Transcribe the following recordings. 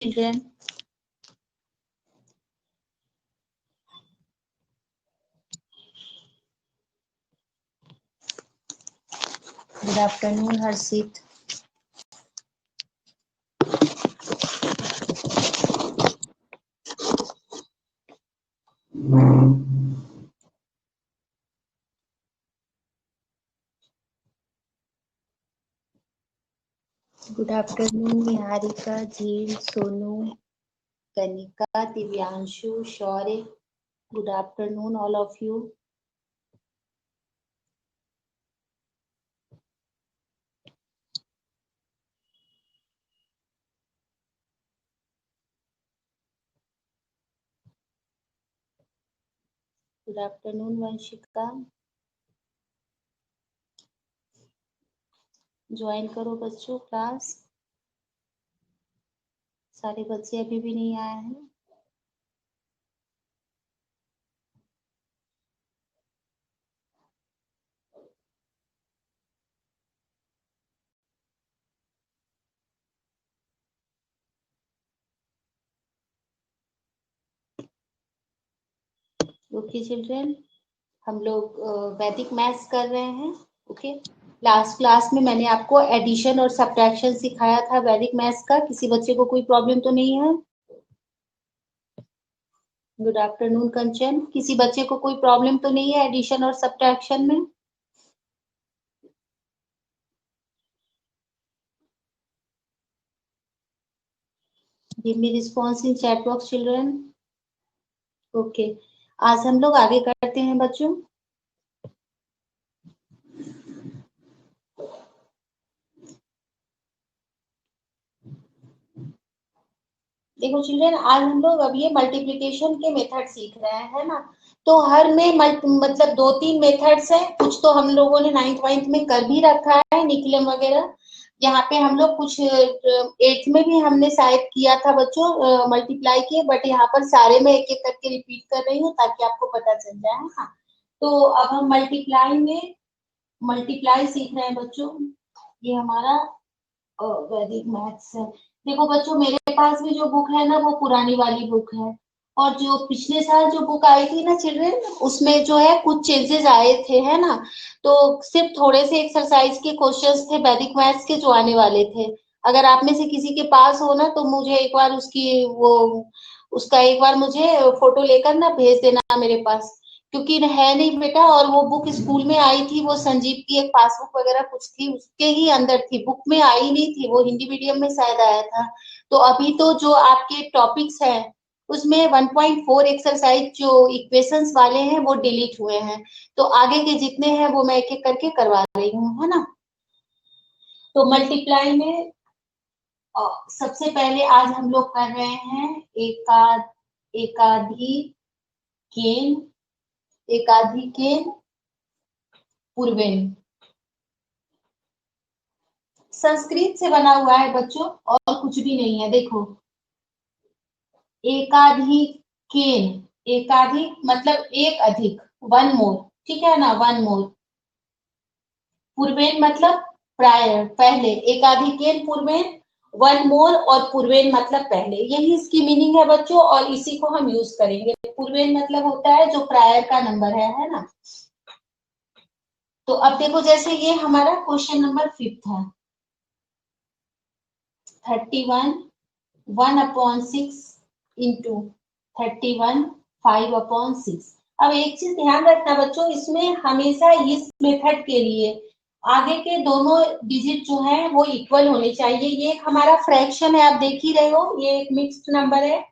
children. Good afternoon, Harshit. Good afternoon, Niharika, Jeel, Sonu, Kanika, Divyanshu, Shaurya. Good afternoon, all of you. Good afternoon, Vanshika. Join करो बच्चों class. सारे बच्चे अभी भी नहीं आए हैं। ओके चिल्ड्रन, हम लोग वैदिक मैथ्स कर रहे हैं। ओके, लास्ट क्लास में मैंने आपको एडिशन और सब्ट्रैक्शन सिखाया था वैदिक मैथ्स का। किसी बच्चे को कोई प्रॉब्लम तो नहीं है? गुड आफ्टरनून कंचन, किसी बच्चे को कोई प्रॉब्लम तो नहीं है एडिशन और सब्ट्रैक्शन में? Give me response in chat box children. Okay, आज हम लोग आगे करते हैं बच्चों। देखो चिल्ड्रन, आज हम लोग अब ये मल्टीप्लिकेशन के मेथड सीख रहे हैं, है ना। तो हर में मतलब 2-3 मेथड्स हैं। कुछ तो हम लोगों ने 9th 9th में कर भी रखा है, निकलम वगैरह। यहाँ पे हम लोग कुछ 8th में भी हमने शायद किया था बच्चों मल्टीप्लाई किए, बट यहाँ पर सारे में एक एक करके रिपीट कर रही हूँ ताकि आपको पता चल जाए, है ना। तो अब हम मल्टीप्लाई सीख रहे हैं बच्चों। ये हमारा वैदिक मैथ्स है। देखो बच्चों, मेरे पास भी जो बुक है ना वो पुरानी वाली बुक है, और जो पिछले साल जो बुक आई थी ना चिल्ड्रन, उसमें जो है कुछ चेंजेस आए थे, है ना। तो सिर्फ थोड़े से एक्सरसाइज के क्वेश्चंस थे वैदिक मैथ्स के जो आने वाले थे। अगर आप में से किसी के पास हो ना, तो मुझे एक बार उसका एक बार मुझे फोटो लेकर ना भेज देना मेरे पास, क्योंकि है नहीं बेटा। और वो बुक स्कूल में आई थी, वो संजीव की एक पासबुक वगैरह कुछ थी, उसके ही अंदर थी, बुक में आई नहीं थी, वो हिंदी मीडियम में शायद आया था। तो अभी तो जो आपके टॉपिक्स हैं उसमें 1.4 एक्सरसाइज जो इक्वेशंस वाले हैं वो डिलीट हुए हैं। तो आगे के जितने हैं वो मैं एक एक करके करवा रही हूँ, है ना। तो मल्टीप्लाई में सबसे पहले आज हम लोग कर रहे हैं एकाधी केन एकाधी केन पूर्वेन। संस्कृत से बना हुआ है बच्चों, और कुछ भी नहीं है। देखो, एकाधिक केन, एकाधिक मतलब एक अधिक, वन मोर, ठीक है ना, वन मोर। पूर्वेन मतलब प्रायर, पहले, एकाधिकेन पूर्वेन, वन मोर, और पूर्वेन मतलब पहले। यही इसकी मीनिंग है बच्चों, और इसी को हम यूज करेंगे। पूर्वेन मतलब होता है जो प्रायर का नंबर है ना। तो अब देखो, जैसे ये हमारा क्वेश्चन नंबर 5 है, 31 1/6 इंटू 31 5/6। अब एक चीज ध्यान रखना बच्चों, इसमें हमेशा इस मेथड के लिए आगे के दोनों डिजिट जो है वो इक्वल होने चाहिए। ये एक हमारा फ्रैक्शन है, आप देख ही रहे हो, ये एक मिक्स्ड नंबर है।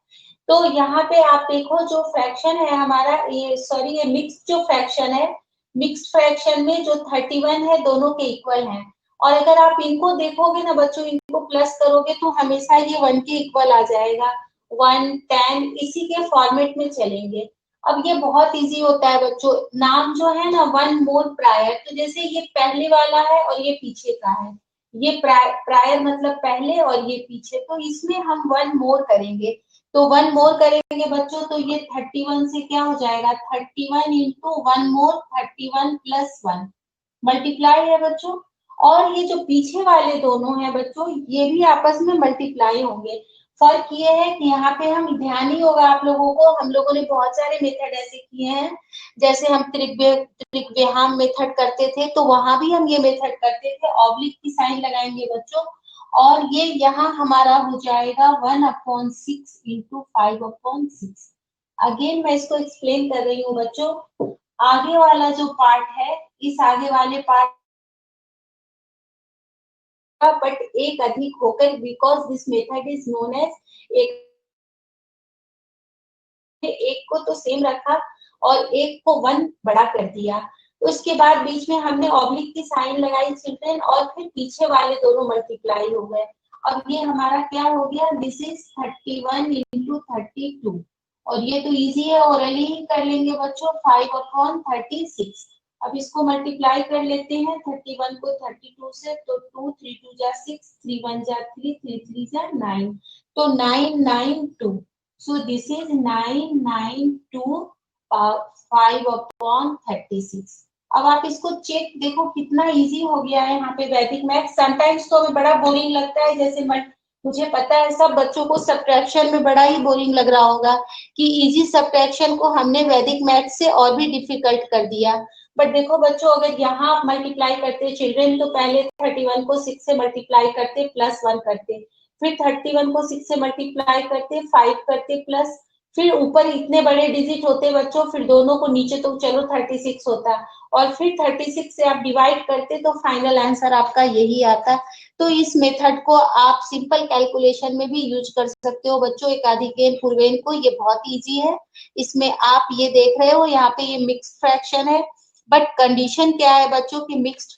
तो यहाँ पे आप देखो, जो फ्रैक्शन है हमारा, ये मिक्स्ड जो फ्रैक्शन है, मिक्स्ड फ्रैक्शन में जो 31 है दोनों के इक्वल है। और अगर आप इनको देखोगे ना बच्चों, इनको प्लस करोगे तो हमेशा ये 1 के इक्वल आ जाएगा। 1 10 इसी के फॉर्मेट में चलेंगे। अब ये बहुत इजी होता है बच्चों, नाम जो है ना, वन मोर प्रायर। तो जैसे ये पहले वाला है और ये पीछे का है, ये प्रायर मतलब पहले और ये पीछे, तो इसमें हम वन मोर करेंगे। तो वन मोर करेंगे बच्चों, तो ये 31 से क्या हो जाएगा, 31 into one more, 31 plus 1 multiply है बच्चों। और ये जो पीछे वाले दोनों हैं बच्चों, ये भी आपस में मल्टीप्लाई होंगे। फर्क ये है कि यहाँ पे हम ध्यान ही होगा आप लोगों को, हम लोगों ने बहुत सारे मेथड ऐसे किए हैं, जैसे हम त्रिज्यहाम मेथड करते थे तो वहां भी हम ये मेथड करते थे, ऑब्लिक की साइन लगाएंगे बच्चों, और ये यहाँ हमारा हो जाएगा 1/6 इंटू 5/6। अगेन मैं इसको एक्सप्लेन कर रही हूँ बच्चों, आगे वाला जो पार्ट है, इस आगे वाले पार्ट बट एक अधिक होकर, because this method is known as, एक को तो सेम रखा और एक को 1 बड़ा कर दिया, उसके बाद बीच में हमने ऑब्लिक की साइन लगाई चिल्ड्रन, और फिर पीछे वाले दोनों मल्टीप्लाई हो गए। अब ये हमारा क्या हो गया, दिस इज 31 इंटू 32, और ये तो इजी है, ओरली ही कर लेंगे बच्चों, 5/36। अब इसको मल्टीप्लाई कर लेते हैं 31 को 32 से, तो 2 3 2 जा 6, 3 1 जा 3, 3 3 जा 9, तो 992। So this is 992 5/36। अब आप इसको चेक देखो कितना इजी हो गया है यहाँ पे वैदिक मैथ। समटाइम्स तो हमें बड़ा बोरिंग लगता है, जैसे मुझे पता है सब बच्चों को सब्ट्रैक्शन में बड़ा ही बोरिंग लग रहा होगा कि इजी सब्ट्रैक्शन को हमने वैदिक मैथ से और भी डिफिकल्ट कर दिया। बट देखो बच्चों, अगर यहाँ आप मल्टीप्लाई करते चिल्ड्रन, तो पहले 31 को 6 से मल्टीप्लाई करते, +1 करते, फिर 31 को 6 से मल्टीप्लाई करते, 5 करते प्लस, फिर ऊपर इतने बड़े डिजिट होते बच्चों, फिर दोनों को नीचे तो चलो 36 होता, और फिर 36 से आप डिवाइड करते तो फाइनल आंसर आपका यही आता। तो इस मेथड को आप सिंपल कैलकुलेशन में भी यूज कर सकते हो बच्चों, एकाधिकेन पूर्वेन को, ये बहुत इजी है। इसमें आप ये देख रहे हो यहाँ पे ये मिक्स्ड फ्रैक्शन है, बट कंडीशन क्या है बच्चों की मिक्स्ड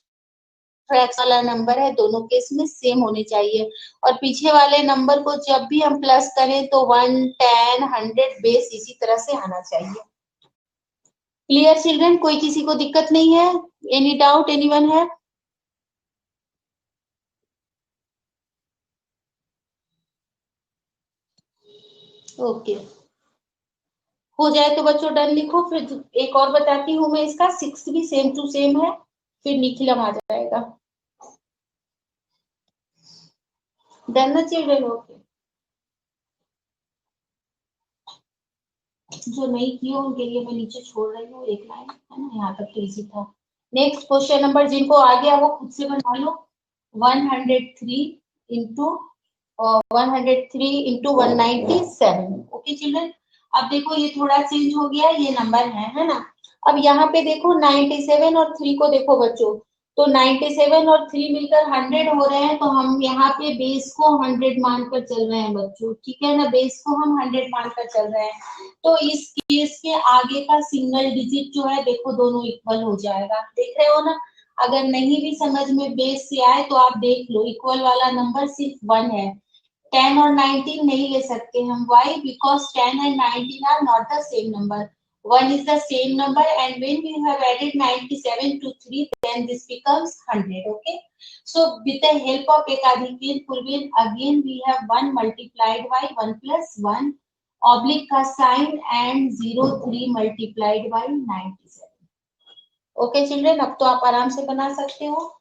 फ्रैक्शन वाला नंबर है, दोनों केस में सेम होने चाहिए, और पीछे वाले नंबर को जब भी हम प्लस करें तो 1 10 100 बेस इसी तरह से आना चाहिए। क्लियर चिल्ड्रन, कोई किसी को दिक्कत नहीं है? एनी डाउट एनीवन है? ओके, हो जाए तो बच्चों डन लिखो, फिर एक और बताती हूँ मैं, इसका 6 भी सेम टू सेम है, फिर निखिलम आ जाएगा। डन ना चिल्ड्रन? ओके, जो नहीं किए उनके लिए मैं नीचे छोड़ रही हूँ एक लाइन, है ना, यहाँ तक तो इजी था। नेक्स्ट क्वेश्चन नंबर, जिनको आ गया वो खुद से बना लो। 103 इंटू 103 इंटू 197। ओके चिल्ड्रन, अब देखो ये थोड़ा चेंज हो गया, ये नंबर है ना। अब यहाँ पे देखो 97 और 3 को देखो बच्चों, तो 97 और 3 मिलकर 100 हो रहे हैं, तो हम यहाँ पे बेस को 100 मानकर चल रहे हैं बच्चों, ठीक है ना, बेस को हम 100 मानकर चल रहे हैं। तो इस केस के आगे का सिंगल डिजिट जो है देखो दोनों इक्वल हो जाएगा, देख रहे हो ना। अगर नहीं भी समझ में बेस से आए तो आप देख लो, इक्वल वाला नंबर सिर्फ 1 है, 10 और 19 नहीं ले सकते हम। Why? Because 10 and 19 are not the same number. 1 is the same number, and when we have added 97 to 3, then this becomes 100. Okay. So with the help of ekadhiken purvin, again we have 1 multiplied by 1 plus 1 oblique का sign and 03 multiplied by 97. Okay children, अब तो आप आराम से बना सकते हो।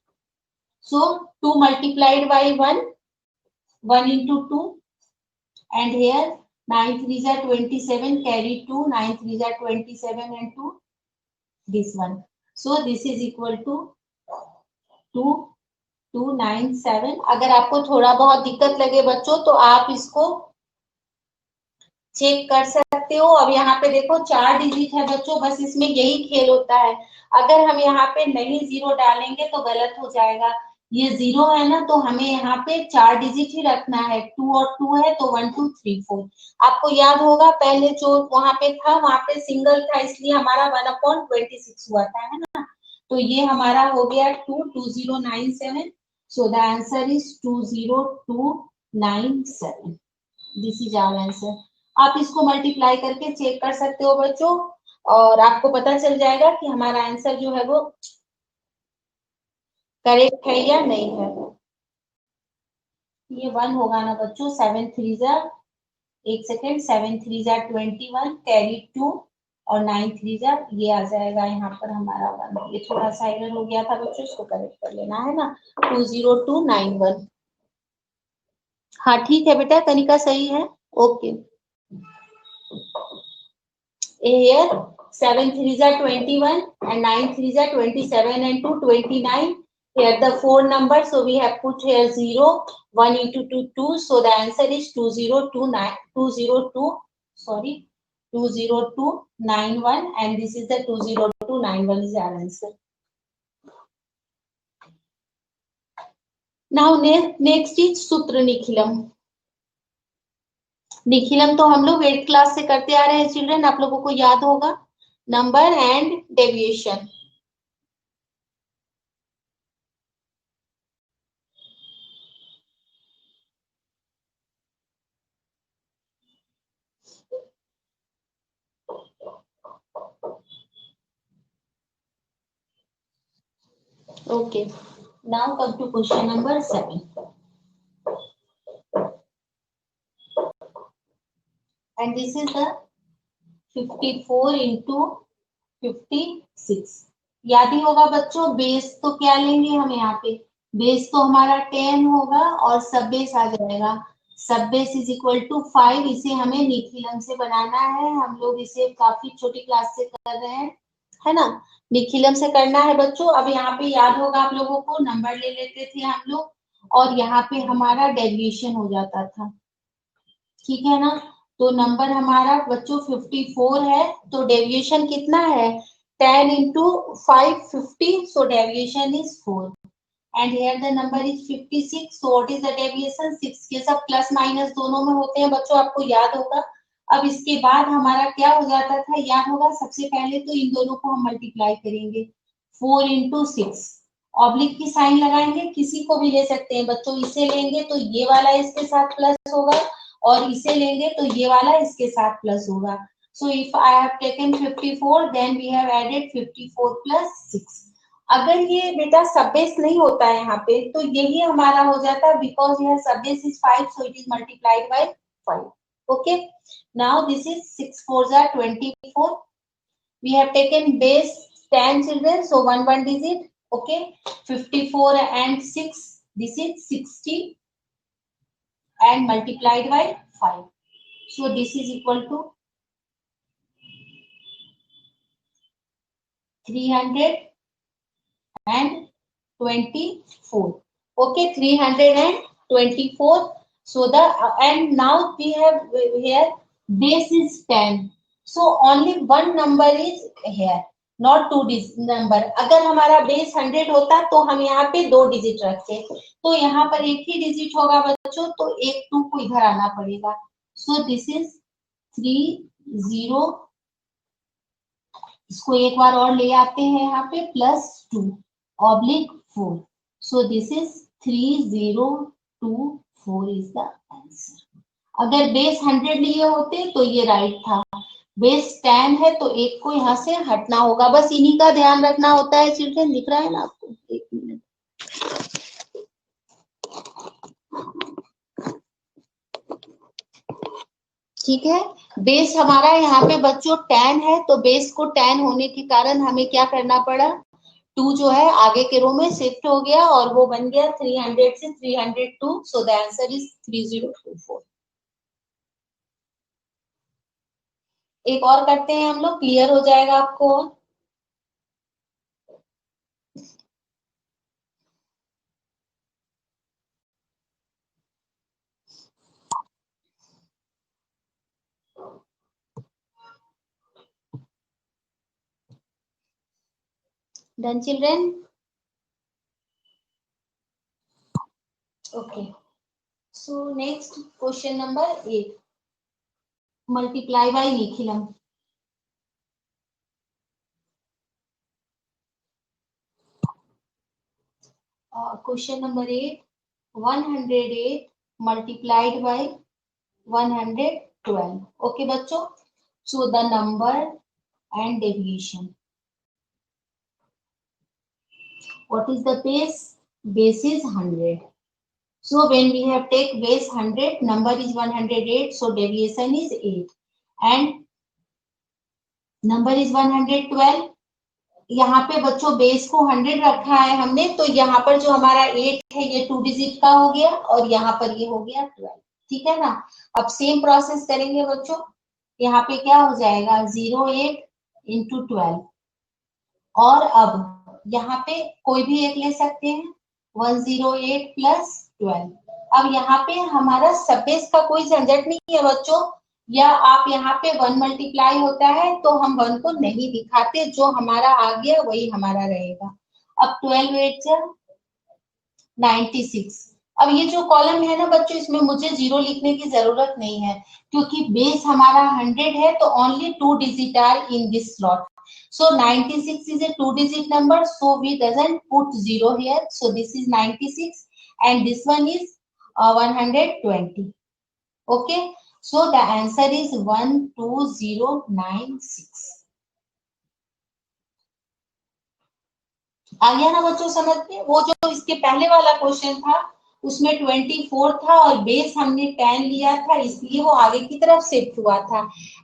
So 2 multiplied by 1, 1 into 2, and here 9 3s are 27, carry 2, 9 3s are 27 and 2, this one. So this is equal to 2297। अगर आपको थोड़ा बहुत दिक्कत लगे बच्चों तो आप इसको चेक कर सकते हो। अब यहाँ पे देखो 4 डिजिट है बच्चों, बस इसमें यही खेल होता है, अगर हम यहाँ पे नहीं 0 डालेंगे तो गलत हो जाएगा। ये 0 है ना, तो हमें यहाँ पे 4 डिजिट ही रखना है, 2 और 2 है तो 1 2 3 4। आपको याद होगा पहले जो वहां पे था, वहां पे सिंगल था, इसलिए हमारा 1/26 हुआ था, है ना। तो ये हमारा हो गया 22097। So the answer is 20297। This is our answer. आप इसको मल्टीप्लाई करके चेक कर सकते हो बच्चों, और आपको पता चल जाएगा कि हमारा आंसर जो है वो करेक्ट है या नहीं है। ये 1 होगा ना बच्चों, 7 3 जा, एक सेकेंड, 7 3 जा 21, कैरी 2 और 9 3 जा, ये आ जाएगा यहाँ पर हमारा 1। ये थोड़ा सा एरर हो गया था बच्चों, इसको करेक्ट कर लेना है ना, 20291। हाँ ठीक है बेटा, कनिका सही है, okay. Here 7 3s are 21 and 9 3s are 27 and 2 29. Here the four numbers, so we have put here 0, 1 into 2 2, so the answer is 2029 202, sorry, 20291, and this is the 20291 is our answer. Now next is सूत्र निखिलम। निखिलम तो हम लोग 8th class से करते आ रहे हैं children, आप लोगों को याद होगा, number and deviation. Okay, now come to question number 7. And this is the 54 into 56. याद ही होगा बच्चों, बेस तो क्या लेंगे हम यहाँ पे, बेस तो हमारा 10 होगा और सब बेस आ जाएगा, सब बेस इज इक्वल टू 5। इसे हमें निखिलम से बनाना है, हम लोग इसे काफी छोटी क्लास से कर रहे हैं, है ना, निखिलम से करना है बच्चों। अब यहाँ पे याद होगा आप लोगों को, नंबर ले लेते थे हम लोग और यहाँ पे हमारा डेविएशन हो जाता था, ठीक है ना। तो नंबर हमारा बच्चों 54 है, तो डेविएशन कितना है, 10 into 5 50, so deviation is 4, and here the number is 56, so what is the deviation 6। ये सब प्लस माइनस दोनों में होते हैं बच्चों, आपको याद होगा। अब इसके बाद हमारा क्या हो जाता था, याद होगा, सबसे पहले तो इन दोनों को हम मल्टीप्लाई करेंगे, 4 into 6, ऑब्लिक की साइन लगाएंगे, किसी को भी ले सकते हैं बच्चों, इसे लेंगे तो ये वाला इसके साथ प्लस होगा और इसे लेंगे तो ये वाला इसके साथ प्लस होगा। So if I have taken 54, then we have added 54 plus 6. अगर ये बेटा सब बेस नहीं होता है यहाँ पे, तो यही हमारा हो जाता है, because here सब base is 5, so it is multiplied by 5. Okay. Now this is 6 4s are 24. We have taken base 10 children, so 1 digit. Okay. 54 and 6, this is 60 and multiplied by 5. So this is equal to 324. Okay, 324. So the and now we have here base is 10. So only one number is here, not two number. अगर हमारा base 100 होता तो हम यहाँ पे 2 digit रखते, तो यहाँ पर एक ही डिजिट होगा बच्चों, तो एक 2 को इधर आना पड़ेगा। सो दिस इज 30, इसको एक बार और ले आते हैं यहाँ पे, +2 oblique 4, so this is 3024 is the answer. अगर बेस 100 लिए होते तो ये राइट था, बेस 10 है तो एक को यहाँ से हटना होगा, बस इन्हीं का ध्यान रखना होता है चिल्ड्रन। दिख रहा है ना आपको, एक मिनट, ठीक है। बेस हमारा यहाँ पे बच्चों 10 है, तो बेस को 10 होने के कारण हमें क्या करना पड़ा, 2 जो है आगे के रो में शिफ्ट हो गया और वो बन गया 300 से 302, सो द आंसर इज 3024। एक और करते हैं हम लोग, क्लियर हो जाएगा आपको। Done children? Okay. So next question number 8. Multiply by Nikhilam. Question number 8. 108 multiplied by 112. Okay बच्चों. So the number and deviation. What is the base? Base is 100. So when we have take base 100, number is 108, so deviation is 8. And number is 112. यहाँ पे बच्चों base को 100 रखा है हमने, तो यहाँ पर जो हमारा 8 है ये 2 डिजिट का हो गया और यहाँ पर ये हो गया 12। ठीक है ना। अब सेम प्रोसेस करेंगे बच्चों, यहाँ पे क्या हो जाएगा 08 इंटू 12, और अब यहाँ पे कोई भी एक ले सकते हैं 108 प्लस 12। अब यहाँ पे हमारा सबबेस का कोई झंझट नहीं है बच्चों, या आप यहाँ पे 1 मल्टीप्लाई होता है तो हम 1 को नहीं दिखाते, जो हमारा आ गया वही हमारा रहेगा। अब 12 8 96। अब ये जो कॉलम है ना बच्चों, इसमें मुझे जीरो लिखने की जरूरत नहीं है, क्योंकि बेस हमारा 100 है, तो only 2 digit are in this slot. So 96 is a 2-digit number, so we doesn't put zero here. So this is 96 and this one is 120. Okay, so the answer is 12096. आ गया ना बच्चों समझ में। वो जो इसके पहले वाला क्वेश्चन था उसमें 24 था और बेस हमने 10 लिया था, इसलिए वो आगे की तरफ शिफ्ट हुआ था।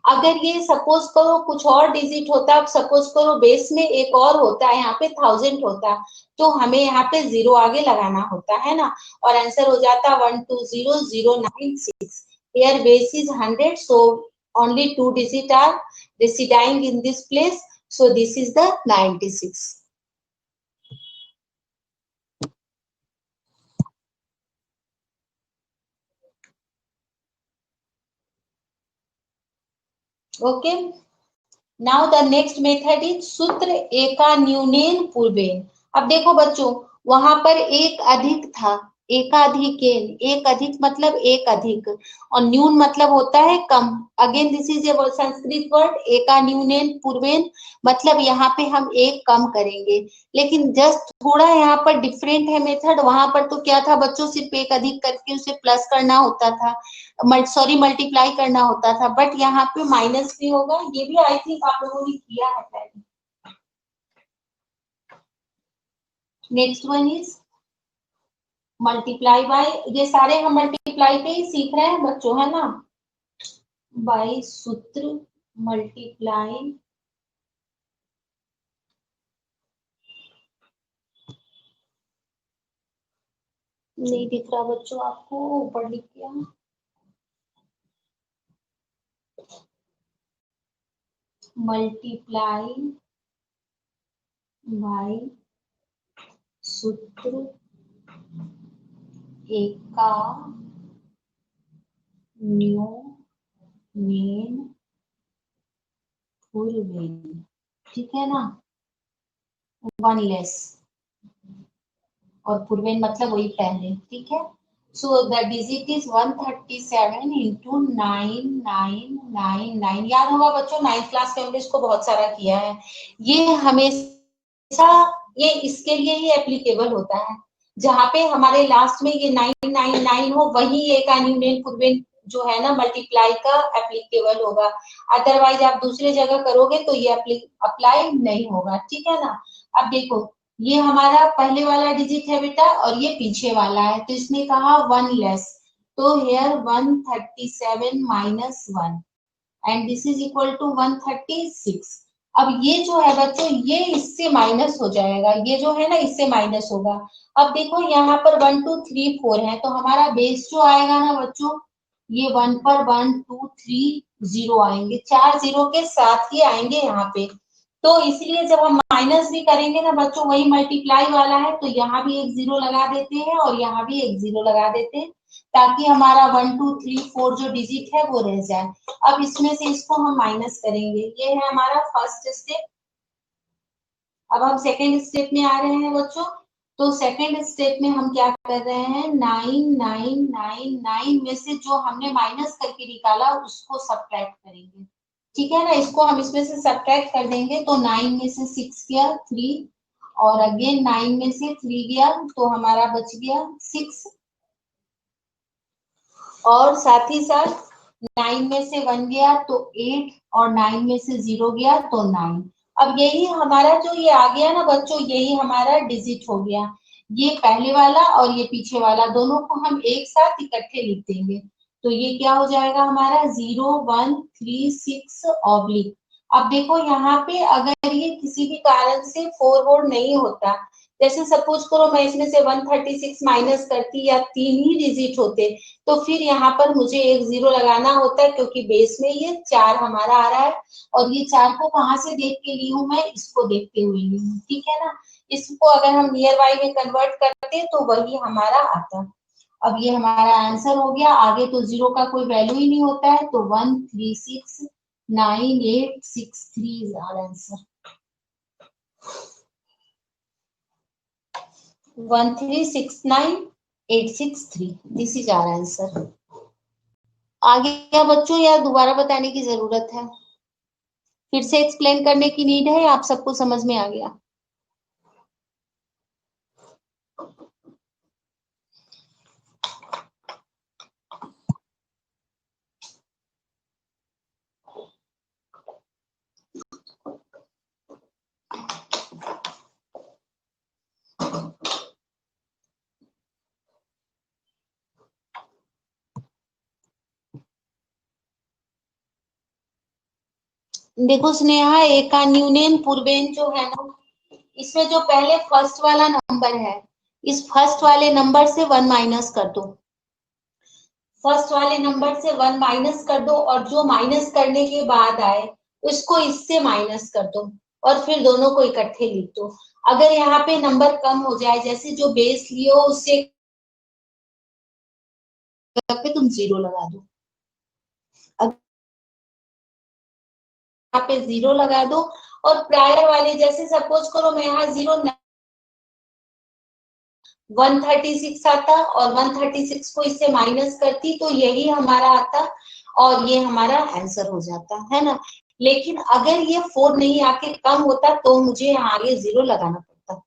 अगर ये सपोज करो कुछ और डिजिट होता, सपोज करो बेस में एक और होता, यहाँ पे 1000 होता, तो हमें यहाँ पे 0 आगे लगाना होता है ना, और आंसर हो जाता 120096। Here base is 100, so only 2 digit are residing in this place, so this is the 96. Okay, now the next method is सूत्र एका न्यूनेन पूर्वेन। अब देखो बच्चों, वहां पर एक अधिक था, एकाधिकेन, एक अधिक मतलब एक अधिक, और न्यून मतलब होता है कम। Again this is a Sanskrit word, एका न्यूनेन पूर्वेन, मतलब यहाँ पे हम एक कम करेंगे, लेकिन जस्ट थोड़ा यहाँ पर डिफरेंट है मेथड। वहां पर तो क्या था बच्चों, सिर्फ एक अधिक करके उसे प्लस करना होता था, सॉरी मल्टीप्लाई करना होता था, बट यहाँ पे माइनस भी होगा। ये भी आई थिंक आप लोगों ने किया है पहले। Next one is multiply by, ये सारे हम मल्टीप्लाई पे ही सीख रहे हैं बच्चों, है ना। बाय सूत्र मल्टीप्लाई नहीं दिख रहा बच्चों आपको, ऊपर लिख दिया। मल्टीप्लाई बाय सूत्र एका न्यूनेन पूर्वेन, ठीक है ना, वन लेस, और पूर्वेन मतलब वही पहले, ठीक है। So the digit is 137 into 9999। याद होगा बच्चों, 9th क्लास में हमने इसको बहुत सारा किया है। ये हमेशा ये इसके लिए ही एप्लीकेबल होता है, जहां पे हमारे लास्ट में ये 999 हो, वही एक न्यूनेन पूर्वेन जो है ना मल्टीप्लाई का एप्लीकेबल होगा। अदरवाइज आप दूसरे जगह करोगे तो ये अप्लाई नहीं होगा, ठीक है ना। अब देखो, ये हमारा पहले वाला डिजिट है बेटा और ये पीछे वाला है, तो इसने कहा 1 लेस, तो here 137 minus 1 and this is equal to 136। अब ये जो है बच्चों, ये इससे माइनस हो जाएगा, ये जो है ना इससे माइनस होगा। अब देखो यहाँ पर 1 2 3 4 है, तो हमारा बेस जो आएगा ना बच्चों, ये 1 पर 1 2 3 0 आएंगे, 4 0 के साथ ही आएंगे यहाँ पे। तो इसलिए जब हम माइनस भी करेंगे ना बच्चों, वही मल्टीप्लाई वाला है, तो यहाँ भी एक 0 लगा देते हैं और यहाँ भी एक 0 लगा देते हैं, ताकि हमारा 1 2 3 4 जो डिजिट है वो रह जाए। अब इसमें से इसको हम माइनस करेंगे, ये है हमारा फर्स्ट स्टेप। अब हम सेकेंड स्टेप में आ रहे हैं बच्चों, तो सेकेंड स्टेप में हम क्या कर रहे हैं, 9999 में से जो हमने माइनस करके निकाला उसको सब्ट्रैक्ट करेंगे, ठीक है ना। इसको हम इसमें से सब्ट्रैक्ट कर देंगे, तो 9 में से 6 गया 3, और अगेन 9 में से 3 गया, तो हमारा बच गया 6, और साथ ही साथ 9 में से 1 गया तो 8, और 9 में से 0 गया तो 9। अब यही हमारा जो ये आ गया ना बच्चों, यही हमारा डिजिट हो गया। ये पहले वाला और ये पीछे वाला दोनों को हम एक साथ इकट्ठे लिख देंगे, तो ये क्या हो जाएगा हमारा 0136 ऑब्लिक। अब देखो यहाँ पे अगर ये किसी भी कारण से 4 नहीं होता, जैसे सपोज करो मैं इसमें से 136 माइनस करती या 3 ही डिजिट होते, तो फिर यहाँ पर मुझे एक 0 लगाना होता है, क्योंकि बेस में ये 4 हमारा आ रहा है, और ये 4 को कहाँ से देख के ली हूँ मैं, इसको देखते हुए ली हूँ, ठीक है ना। इसको अगर हम नियर बाई में कन्वर्ट करते तो वही हमारा आता। अब ये हमारा आंसर हो गया। आगे तो 0 का कोई वैल्यू ही नहीं होता है, तो 1369863 is our answer. 1369863, this is our answer. आगे क्या बच्चों, या दोबारा बताने की जरूरत है, फिर से एक्सप्लेन करने की नीड है, आप सबको समझ में आ गया? देखो स्नेहा, एकान्यूनेन पूर्वेन जो है ना, इसमें जो पहले फर्स्ट वाला नंबर है, इस फर्स्ट वाले नंबर से 1 माइनस कर दो। फर्स्ट वाले नंबर से 1 माइनस कर दो, और जो माइनस करने के बाद आए उसको इससे माइनस कर दो, और फिर दोनों को इकट्ठे लिख दो। अगर यहाँ पे नंबर कम हो जाए, जैसे जो बेस लिए हो उससे पे तुम 0 लगा दो। अगर यहाँ पे 0 लगा दो, और प्रायर वाले जैसे सपोज करो मैं यहाँ 136 आता, और 136 को इससे माइनस करती तो यही हमारा आता, और ये हमारा आंसर हो जाता है ना। लेकिन अगर ये 4 नहीं आके कम होता तो मुझे यहाँ आगे 0 लगाना पड़ता।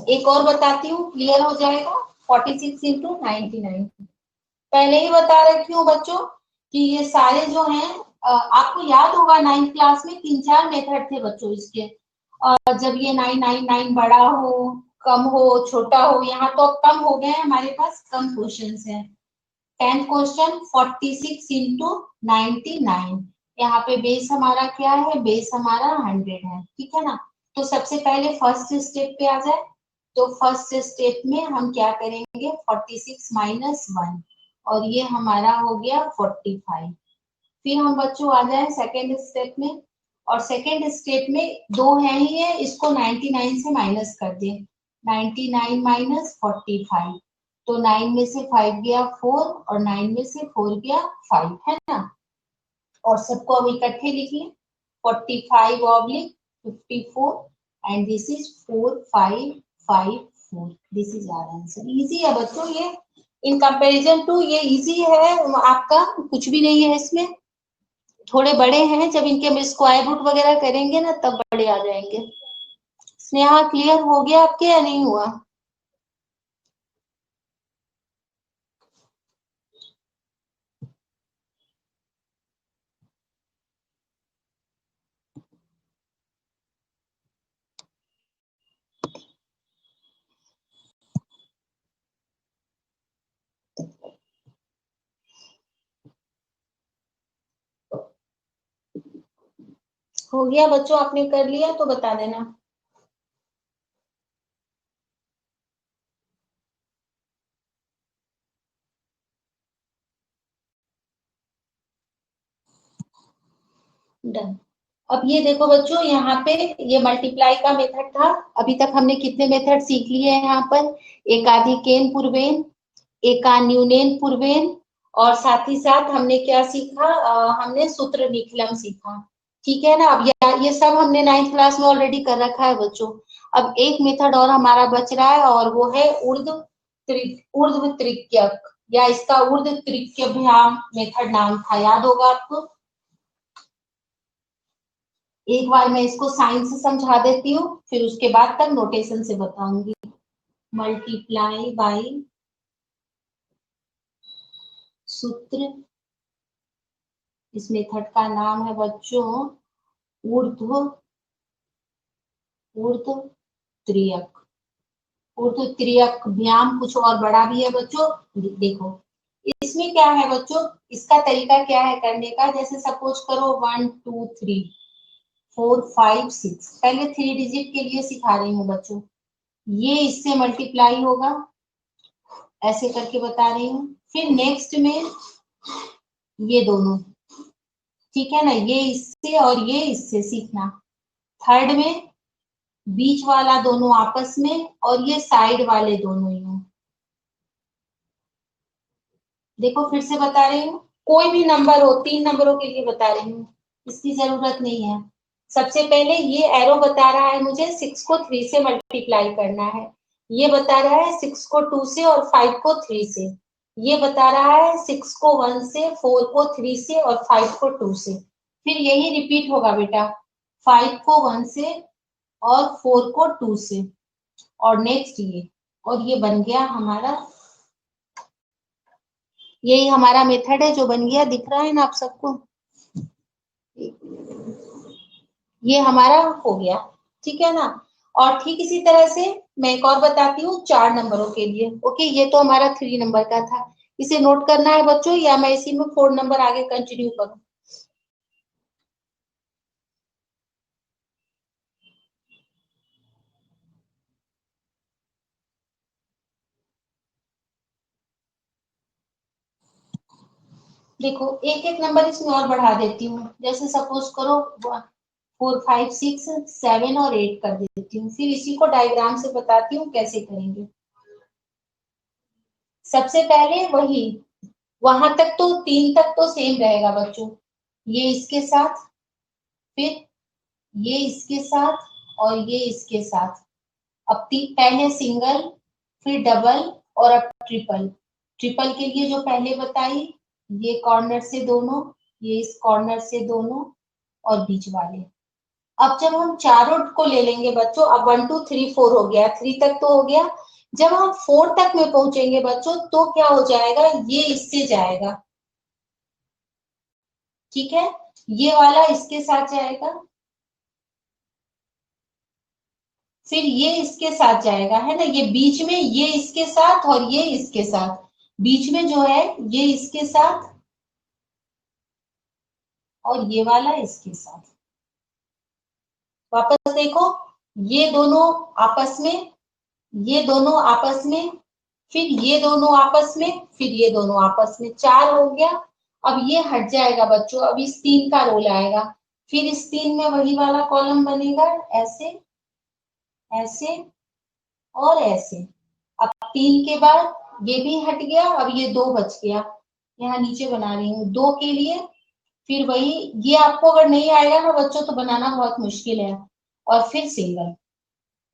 एक और बताती हूँ, क्लियर हो जाएगा। 46 इंटू 99, पहले ही बता रखी हूँ बच्चों कि ये सारे जो हैं, आपको याद होगा 9th क्लास में 3-4 मेथड थे बच्चों इसके। जब ये 999 बड़ा हो, कम हो, छोटा हो, यहाँ तो अब कम हो गए हैं, हमारे पास कम क्वेश्चंस हैं। 10th क्वेश्चन 46 इंटू 99, यहाँ पे बेस हमारा क्या है, बेस हमारा 100 है, ठीक है ना। तो सबसे पहले फर्स्ट स्टेप पे आ जाए, तो फर्स्ट स्टेप में हम क्या करेंगे, 46 माइनस 1, और ये हमारा हो गया 45। फिर हम बच्चों आ जाए सेकेंड स्टेप में, और सेकेंड स्टेप में दो है ही है, इसको 99 से माइनस कर दे। 99 माइनस 45, तो 9 में से 5 गया 4, और 9 में से 4 गया 5, है ना। और सबको अब इकट्ठे लिख लें, 45 oblique 54, and this is 4554, this is our answer. Easy है बच्चों ये, इन कंपैरिजन टू ये इजी है, आपका कुछ भी नहीं है इसमें। थोड़े बड़े हैं, जब इनके हम स्क्वायर रूट वगैरह करेंगे ना तब बड़े आ जाएंगे। स्नेहा क्लियर हो गया आपके या नहीं हुआ? हो गया बच्चों, आपने कर लिया तो बता देना। डन। अब ये देखो बच्चों, यहाँ पे ये मल्टीप्लाई का मेथड था। अभी तक हमने कितने मेथड सीख लिए हैं यहाँ पर, एकाधिकेन पूर्वेन, एकान्यूनेन पूर्वेन, और साथ ही साथ हमने क्या सीखा, हमने सूत्र निखिलम सीखा, ठीक है ना। अब ये सब हमने 9th क्लास में ऑलरेडी कर रखा है बच्चों। अब एक मेथड और हमारा बच रहा है, और वो है ऊर्ध्व त्रिज्यक, या इसका ऊर्ध्व त्रिज्यभ्याम मेथड नाम था, याद होगा आपको। एक बार मैं इसको साइन से समझा देती हूँ, फिर उसके बाद तक नोटेशन से बताऊंगी। मल्टीप्लाई बाय सूत्र, इस मेथड का नाम है बच्चों ऊर्ध्व ऊर्ध्व त्रियक। ऊर्ध्व त्रियक व्याम कुछ और बड़ा भी है बच्चों, देखो इसमें क्या है बच्चों, इसका तरीका क्या है करने का, जैसे सपोज करो 1 2 3 4 5 6, पहले 3 डिजिट के लिए सिखा रही हूँ बच्चों। ये इससे मल्टीप्लाई होगा, ऐसे करके बता रही हूँ। फिर नेक्स्ट में ये दोनों, ठीक है ना, ये इससे और ये इससे सीखना। थर्ड में बीच वाला दोनों आपस में, और ये साइड वाले दोनों यूं। देखो फिर से बता रही हूँ, कोई भी नंबर हो, 3 नंबरों के लिए बता रही हूँ, इसकी जरूरत नहीं है। सबसे पहले ये एरो बता रहा है मुझे 6 को 3 से मल्टीप्लाई करना है, ये बता रहा है 6 को 2 से और 5 को 3 से, ये बता रहा है 6 को 1 से, 4 को 3 से और 5 को 2 से। फिर यही रिपीट होगा बेटा, 5 को 1 से और 4 को 2 से, और नेक्स्ट ये, और ये बन गया हमारा, यही हमारा मेथड है जो बन गया, दिख रहा है ना आप सबको, ये हमारा हो गया, ठीक है ना। और ठीक इसी तरह से मैं एक और बताती हूँ 4 नंबरों के लिए। ओके, ये तो हमारा 3 नंबर का था, इसे नोट करना है बच्चों, या मैं इसी में 4 नंबर आगे कंटिन्यू करूँ? देखो एक एक नंबर इसमें और बढ़ा देती हूँ, जैसे सपोज करो 4 5 6 7 और 8 कर देती हूँ, फिर इसी को डायग्राम से बताती हूँ कैसे करेंगे। सबसे पहले वही, वहां तक तो 3 तक तो सेम रहेगा बच्चों, ये इसके साथ, फिर ये इसके साथ, और ये इसके साथ। अब पहले सिंगल, फिर डबल, और अब ट्रिपल। ट्रिपल के लिए जो पहले बताई, ये कॉर्नर से दोनों, ये इस कॉर्नर से दोनों, और बीच वाले। अब जब हम चारों को ले लेंगे बच्चों, अब 1 2 3 4 हो गया, 3 तक तो हो गया, जब हम 4 तक में पहुंचेंगे बच्चों तो क्या हो जाएगा, ये इससे जाएगा, ठीक है, ये वाला इसके साथ जाएगा, फिर ये इसके साथ जाएगा, है ना, ये बीच में ये इसके साथ और ये इसके साथ, बीच में जो है ये इसके साथ और ये वाला इसके साथ। वापस देखो, ये दोनों आपस में, ये दोनों आपस में, फिर ये दोनों आपस में, फिर ये दोनों आपस में, 4 हो गया। अब ये हट जाएगा बच्चों, अब इस 3 का रोल आएगा, फिर इस 3 में वही वाला कॉलम बनेगा, ऐसे, ऐसे और ऐसे। अब 3 के बाद ये भी हट गया, अब ये 2 बच गया, यहाँ नीचे बना रही हूँ 2 के लिए, फिर वही, ये आपको अगर नहीं आएगा ना बच्चों तो बनाना बहुत मुश्किल है, और फिर सिंगल।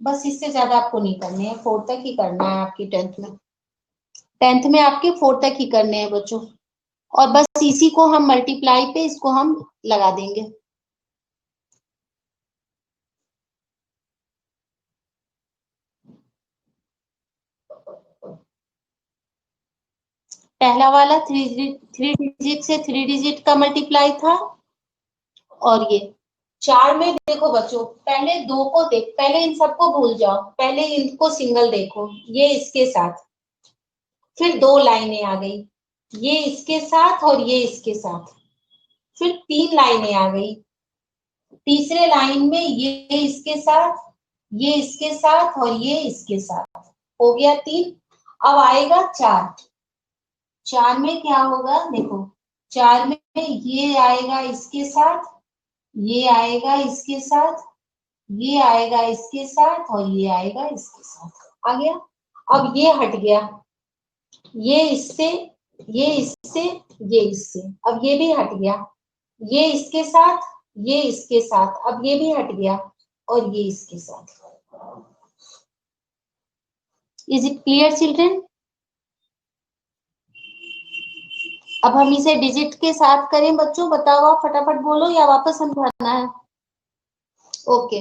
बस इससे ज्यादा आपको नहीं करने हैं, 4 तक ही करना है आपकी 10th में, 10th में आपके 4 तक ही करने हैं बच्चों, और बस इसी को हम मल्टीप्लाई पे इसको हम लगा देंगे। पहला वाला 3 डिजिट से 3 डिजिट का मल्टीप्लाई था, और ये 4 में देखो बच्चों, पहले 2 को देख, पहले इन सबको भूल जाओ, पहले इनको सिंगल देखो, ये इसके साथ, फिर 2 लाइनें आ गई, ये इसके साथ और ये इसके साथ, फिर 3 लाइनें आ गई, तीसरे लाइन में ये इसके साथ, ये इसके साथ और ये इसके साथ, हो गया 3। अब आएगा 4, 4 में क्या होगा देखो, 4 में ये आएगा इसके साथ, ये आएगा इसके साथ, ये आएगा इसके साथ और ये आएगा इसके साथ, आ गया। अब ये हट गया, ये इससे, ये इससे, ये इससे, अब ये भी हट गया, ये इसके साथ, ये इसके साथ, अब ये भी हट गया, और ये इसके साथ। Is it clear children? अब हम इसे डिजिट के साथ करें बच्चों, बताओ आप, फटाफट बोलो या वापस समझाना है? ओके,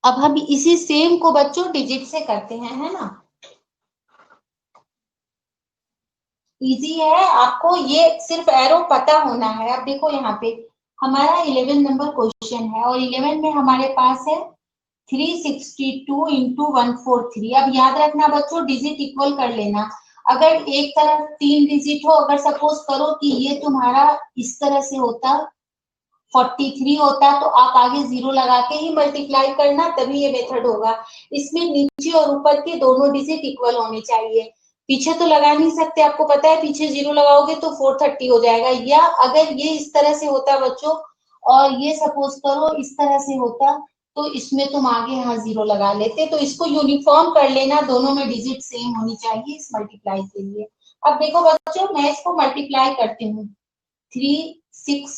अब हम इसी सेम को बच्चों डिजिट से करते हैं, है ना। इजी है, आपको ये सिर्फ एरो पता होना है। अब देखो यहाँ पे हमारा 11 नंबर क्वेश्चन है, और 11 में हमारे पास है 362 इंटू 143। अब याद रखना बच्चों, डिजिट इक्वल कर लेना। अगर एक तरफ 3 डिजिट हो, अगर सपोज करो कि ये तुम्हारा इस तरह से होता 43 होता, तो आप आगे 0 लगा के ही मल्टीप्लाई करना, तभी ये मेथड होगा। इसमें नीचे और ऊपर के दोनों डिजिट इक्वल होने चाहिए। पीछे तो लगा नहीं सकते, आपको पता है, पीछे 0 लगाओगे तो 430 हो जाएगा। या अगर ये इस तरह से होता बच्चों, और ये सपोज करो इस तरह से होता, तो इसमें तुम आगे यहाँ 0 लगा लेते। तो इसको यूनिफॉर्म कर लेना, दोनों में डिजिट सेम होनी चाहिए इस मल्टीप्लाई के लिए। अब देखो बच्चों, मैं इसको मल्टीप्लाई करती हूँ। 3, 6,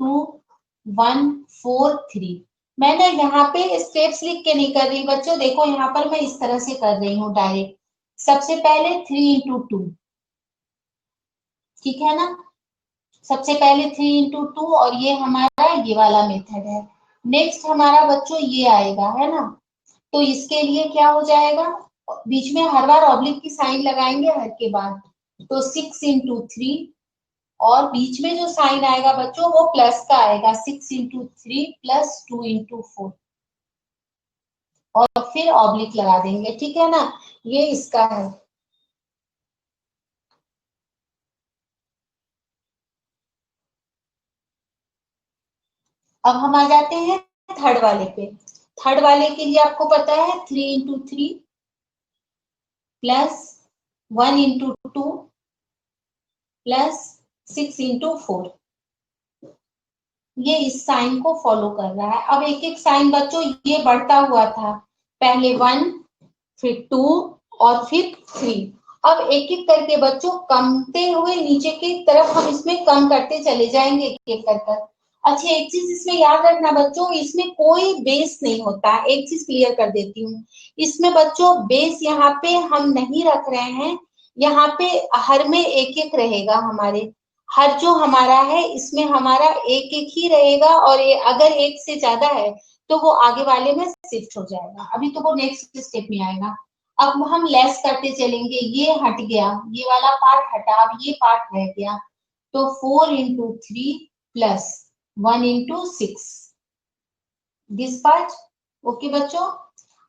2, 1, 4, 3। मैंने यहाँ पे स्टेप्स लिख के नहीं कर रही बच्चों, देखो यहाँ पर मैं इस तरह से कर रही हूँ डायरेक्ट। सबसे पहले 3 इंटू 2, ठीक है ना। सबसे पहले 3 इंटू 2, और ये हमारा ये वाला मेथड है। नेक्स्ट हमारा बच्चों ये आएगा, है ना। तो इसके लिए क्या हो जाएगा, बीच में हर बार ऑब्लिक की साइन लगाएंगे हर के बाद। तो 6 इंटू 3, और बीच में जो साइन आएगा बच्चों वो प्लस का आएगा, 6 इंटू 3 प्लस 2 इंटू 4, और फिर ऑब्लिक लगा देंगे, ठीक है ना। ये इसका है। अब हम आ जाते हैं थर्ड वाले पे। थर्ड वाले के लिए आपको पता है 3 into 3 plus 1 into 2 plus 6 into 4। ये इस साइन को फॉलो कर रहा है। अब एक एक साइन बच्चों ये बढ़ता हुआ था, पहले 1, फिर 2 और फिर 3। अब एक एक करके बच्चों कमते हुए नीचे की तरफ हम इसमें कम करते चले जाएंगे एक एक कर। अच्छा, एक चीज इसमें याद रखना बच्चों, इसमें कोई बेस नहीं होता। एक चीज क्लियर कर देती हूँ, इसमें बच्चों बेस यहाँ पे हम नहीं रख रहे हैं। यहाँ पे हर में एक एक रहेगा हमारे। हर जो हमारा है इसमें हमारा एक एक ही रहेगा, और ये अगर एक से ज्यादा है तो वो आगे वाले में शिफ्ट हो जाएगा। अभी तो वो नेक्स्ट स्टेप में आएगा। अब हम लेस करते चलेंगे, ये हट गया, ये वाला पार्ट हटा, अब ये पार्ट रह गया। तो 4 into 3 plus 1 into 6, this part. Okay बच्चों,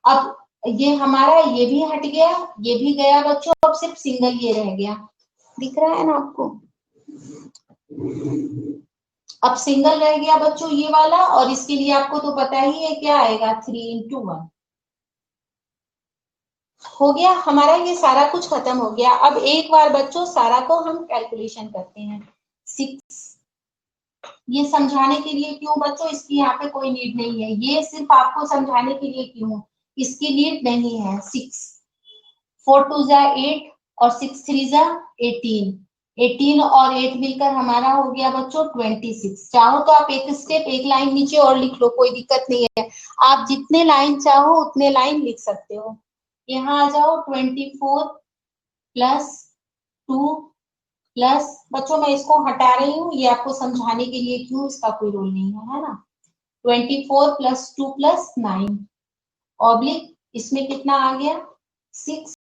अब ये हमारा ये भी हट गया, ये भी गया बच्चों, अब सिर्फ सिंगल ये रह गया। दिख रहा है ना आपको, अब सिंगल रह गया बच्चों ये वाला, और इसके लिए आपको तो पता ही है क्या आएगा, 3 इंटू 1। हो गया हमारा, ये सारा कुछ खत्म हो गया। अब एक बार बच्चों सारा को हम कैलकुलेशन करते हैं। 6, ये समझाने के लिए क्यों बच्चों, इसकी यहाँ पे कोई नीड नहीं है, ये सिर्फ आपको समझाने के लिए क्यों, इसकी नीड नहीं है। 6, 4 2 जा 8 और 6 3 जा 18। 18 और 8 मिलकर हमारा हो गया बच्चों 26। चाहो तो आप एक स्टेप एक लाइन नीचे और लिख लो, कोई दिक्कत नहीं है। आप जितने लाइन चाहो उतने लाइन लिख सकते हो। यहाँ आ जाओ, 24 प्लस 2 प्लस, बच्चों मैं इसको हटा रही हूँ, ये आपको समझाने के लिए क्यों, इसका कोई रोल नहीं है ना। 24 प्लस 2 प्लस 9 ऑब्लिक, इसमें कितना आ गया 6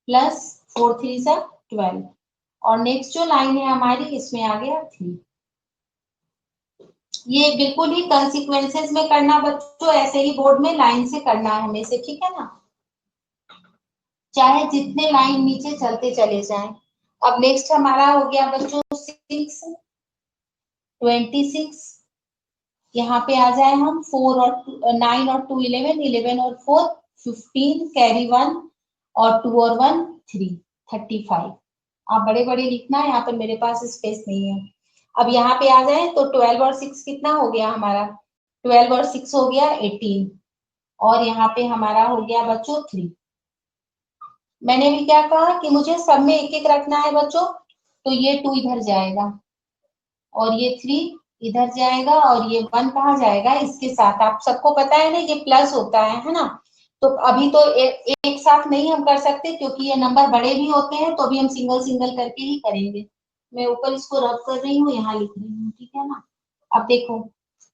प्लस 4 3 जा 12, और नेक्स्ट जो लाइन है हमारी इसमें आ गया 3। ये बिल्कुल ही कंसिक्वेंसेस में करना बच्चों, ऐसे ही बोर्ड में लाइन से करना है हमें से, ठीक है ना, चाहे जितने लाइन नीचे चलते चले जाएं। अब नेक्स्ट हमारा हो गया बच्चों 6, 26, यहाँ पे आ जाए हम 4 और 9 और 2 11, 11 और 4 15, कैरी 1 और 2 और 1 3, 35। आप बड़े बड़े लिखना, यहाँ पर मेरे पास स्पेस नहीं है। अब यहाँ पे आ जाए तो 12 और 6 कितना हो गया हमारा, 12 और 6 हो गया 18, और यहाँ पे हमारा हो गया बच्चों 3। मैंने भी क्या कहा कि मुझे सब में एक एक रखना है बच्चों, तो ये 2 इधर जाएगा और ये 3 इधर जाएगा, और ये 1 कहाँ जाएगा इसके साथ। आप सबको पता है ना ये प्लस होता है ना। तो अभी तो एक साथ नहीं हम कर सकते, क्योंकि ये नंबर बड़े भी होते हैं, तो अभी हम सिंगल सिंगल करके ही करेंगे। मैं ऊपर इसको रब कर रही हूँ, यहाँ लिख रही हूँ, ठीक है ना। अब देखो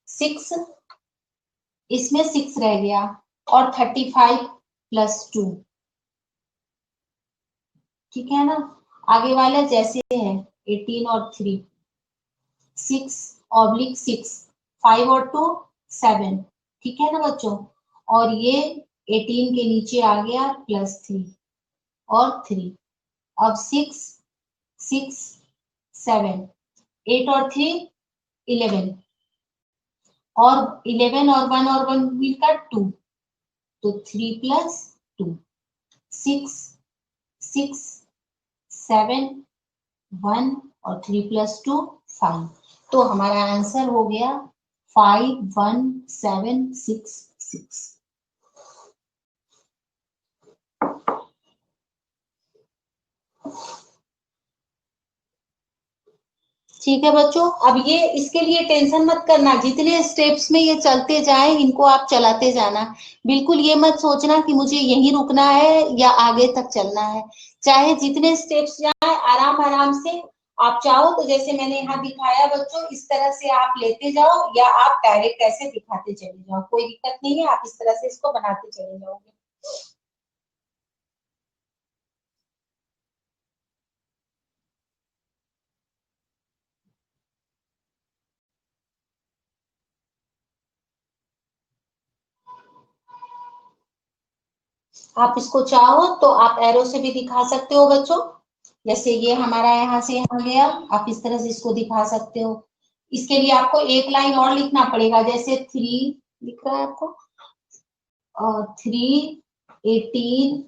6, इसमें 6 रह गया, और 35 प्लस 2, ठीक है ना। आगे वाला जैसे है 18 और 3, 6 ऑब्लिक 6, 5 और 2 7, ठीक है ना बच्चों। और ये 18 के नीचे आ गया +3 और 3। अब 6 6 7 8 और 3 11 और 11 और 1 और 1 मिलकर 2, तो 3 + 2 6 6 7 1 और 3 + 2 5। तो हमारा आंसर हो गया 517666। ठीक है बच्चों, अब ये इसके लिए टेंशन मत करना, जितने स्टेप्स में ये चलते जाए इनको आप चलाते जाना। बिल्कुल ये मत सोचना कि मुझे यहीं रुकना है या आगे तक चलना है। चाहे जितने स्टेप्स जाए आराम आराम से, आप चाहो तो जैसे मैंने यहाँ दिखाया बच्चों, इस तरह से आप लेते जाओ या आप डायरेक्ट ऐसे दिखाते चले जाओ, कोई दिक्कत नहीं है, आप इस तरह से इसको बनाते चले जाओगे। आप इसको चाहो तो आप एरो से भी दिखा सकते हो बच्चों, जैसे ये हमारा यहाँ से यहाँ गया, आप इस तरह से इसको दिखा सकते हो। इसके लिए आपको एक लाइन और लिखना पड़ेगा, जैसे 3 दिख रहा है आपको, 3 18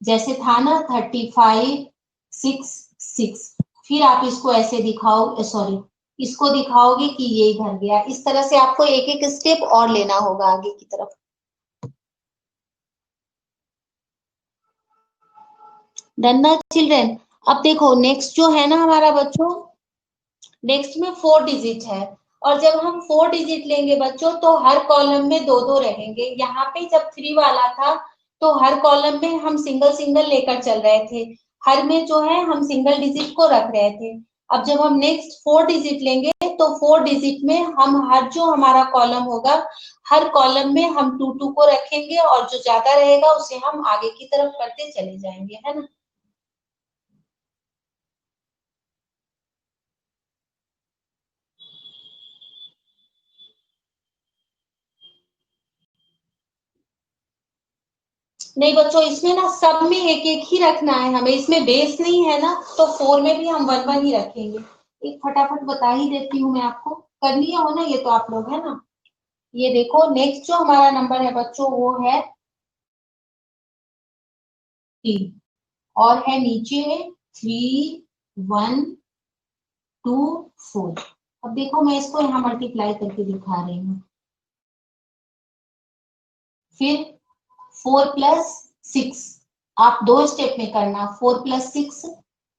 जैसे था ना, 35 6 6, फिर आप इसको ऐसे दिखाओ, सॉरी इसको दिखाओगे कि ये इधर गया। इस तरह से आपको एक एक स्टेप और लेना होगा आगे की तरफ। डन ना चिल्ड्रेन? अब देखो नेक्स्ट जो है ना हमारा बच्चों, नेक्स्ट में 4 डिजिट है, और जब हम 4 डिजिट लेंगे बच्चों तो हर कॉलम में 2 2 रहेंगे। यहाँ पे जब 3 वाला था तो हर कॉलम में हम सिंगल सिंगल लेकर चल रहे थे, हर में जो है हम सिंगल डिजिट को रख रहे थे। अब जब हम नेक्स्ट 4 डिजिट लेंगे तो 4 डिजिट में हम हर जो हमारा कॉलम होगा, हर कॉलम में हम 2 2 को रखेंगे, और जो ज्यादा रहेगा उसे हम आगे की तरफ करते चले जाएंगे, है ना। नहीं बच्चों, इसमें ना सब में एक एक ही रखना है हमें, इसमें बेस नहीं है ना, तो 4 में भी हम 1 1 ही रखेंगे। एक फटाफट बता ही देती हूँ मैं आपको, कर लिए हो ना ये तो आप लोग, है ना। ये देखो नेक्स्ट जो हमारा नंबर है बच्चों वो है 3, और है नीचे 3 1 2 4। अब देखो मैं इसको यहाँ मल्टीप्लाई करके दिखा रही हूँ। फिर 4 + 6, आप 2 स्टेप में करना। 4 + 6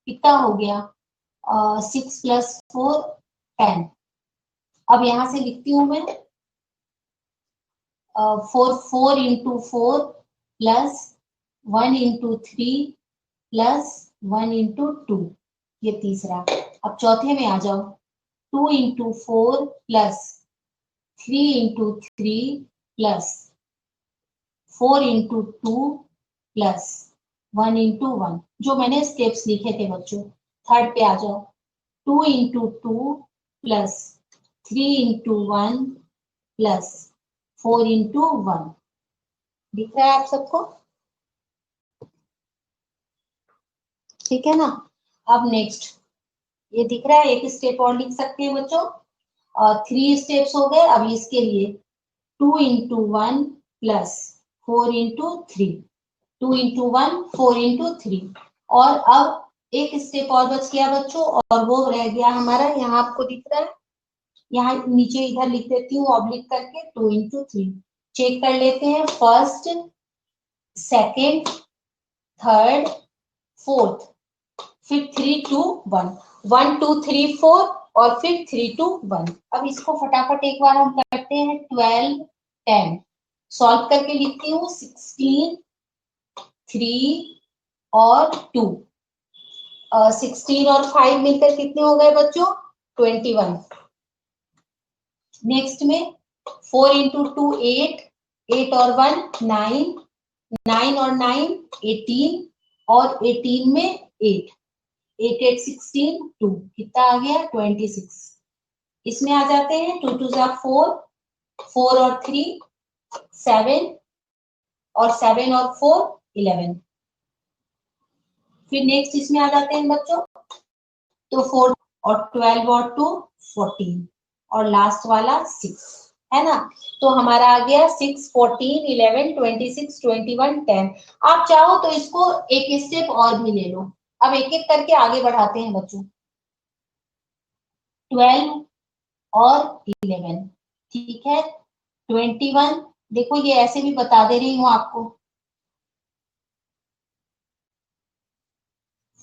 कितना हो गया, 6 + 4 10। अब यहां से लिखती हूँ मैं 4 into 4 plus 1 into 3 plus 1 into 2, ये तीसरा। अब चौथे में आ जाओ, 2 into 4 plus 3 into 3 plus 4 into 2 plus 1 into 1, जो मैंने स्टेप्स लिखे थे बच्चों। थर्ड पे आ जाओ, 2 into 2 plus 3 into 1 plus 4 into 1। दिख रहा है आप सबको? ठीक है ना। अब नेक्स्ट ये दिख रहा है, एक स्टेप और लिख सकते हैं बच्चों, और 3 स्टेप्स हो गए। अब इसके लिए 2 into 1 plus 4 into 3, 2 into 1 4 into 3। और अब एक स्टेप और बच गया बच्चों, और वो रह गया हमारा, यहाँ आपको दिख रहा है, यहाँ नीचे इधर लिख देती हूँ ऑब्लिक करके, 2 into 3। चेक कर लेते हैं, फर्स्ट सेकेंड थर्ड फोर्थ, फिर 3 2 1, 1 2 3 4, और फिर 3 2 1। अब इसको फटाफट एक बार हम करते हैं, 12 10 सॉल्व करके लिखती हूँ, 16 3 और 2, 16 और 5 मिलकर कितने हो गए बच्चों, 21। नेक्स्ट में 4 into 2 8, 8 और 1 9, 9 और 9 18, और 18 में 8, 8 8 16 2, कितना आ गया 26। इसमें आ जाते हैं, 2 2 4, 4 और 3 7, और 7 और 4 11। फिर नेक्स्ट इसमें आ जाते हैं बच्चों, तो 4 और 12 और 2 14 और लास्ट वाला 6 है ना। तो हमारा आ गया 6 14 11 26 21 10। आप चाहो तो इसको एक स्टेप और भी ले लो। अब एक एक करके आगे बढ़ाते हैं बच्चों। 12 और 11 ठीक है। 21 देखो ये ऐसे भी बता दे रही हूँ आपको।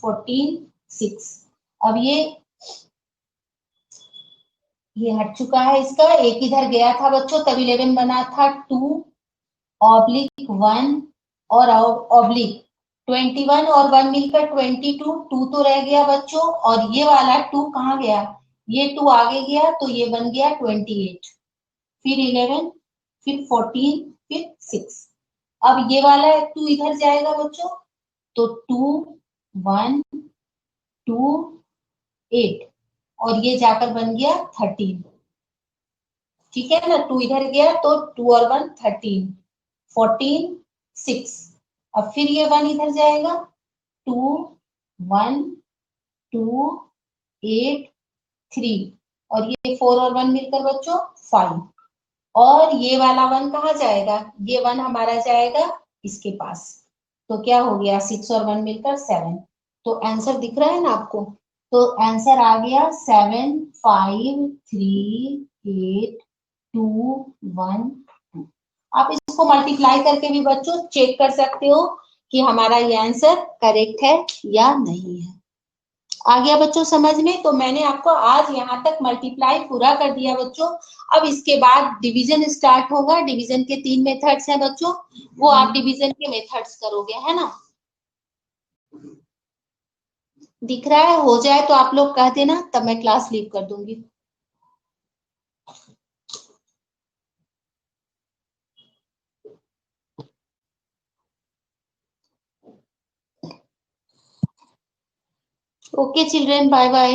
14 6। अब ये हट चुका है इसका, एक इधर गया था बच्चों तब 11 बना था। 2 ऑब्लिक 1 और ऑब्लिक 21 और 1 मिलकर 22। 2 तो रह गया बच्चों, और ये वाला 2 कहाँ गया, ये 2 आगे गया तो ये बन गया 28। फिर 11 फिर 14 फिर 6। अब ये वाला 2 इधर जाएगा बच्चों, तो 2 1 2 8 और ये जाकर बन गया 13। ठीक है ना, 2 इधर गया तो 2 और 1 13 14 6। अब फिर ये 1 इधर जाएगा, 2 1 2 8 3 और ये 4 और 1 मिलकर बच्चों 5। और ये वाला 1 कहाँ जाएगा, ये 1 हमारा जाएगा इसके पास। तो क्या हो गया, 6 और 1 मिलकर 7। तो आंसर दिख रहा है ना आपको। तो आंसर आ गया 7 5 3 8 2 1 2। आप इसको मल्टीप्लाई करके भी बच्चों चेक कर सकते हो कि हमारा ये आंसर करेक्ट है या नहीं है। आ गया बच्चों समझ में। तो मैंने आपको आज यहाँ तक मल्टीप्लाई पूरा कर दिया बच्चों। अब इसके बाद डिवीजन स्टार्ट होगा। डिवीजन के 3 मेथड्स हैं बच्चों, वो आप डिवीजन के मेथड्स करोगे, है ना। दिख रहा है, हो जाए तो आप लोग कह देना, तब मैं क्लास लीव कर दूंगी। Okay children, bye bye.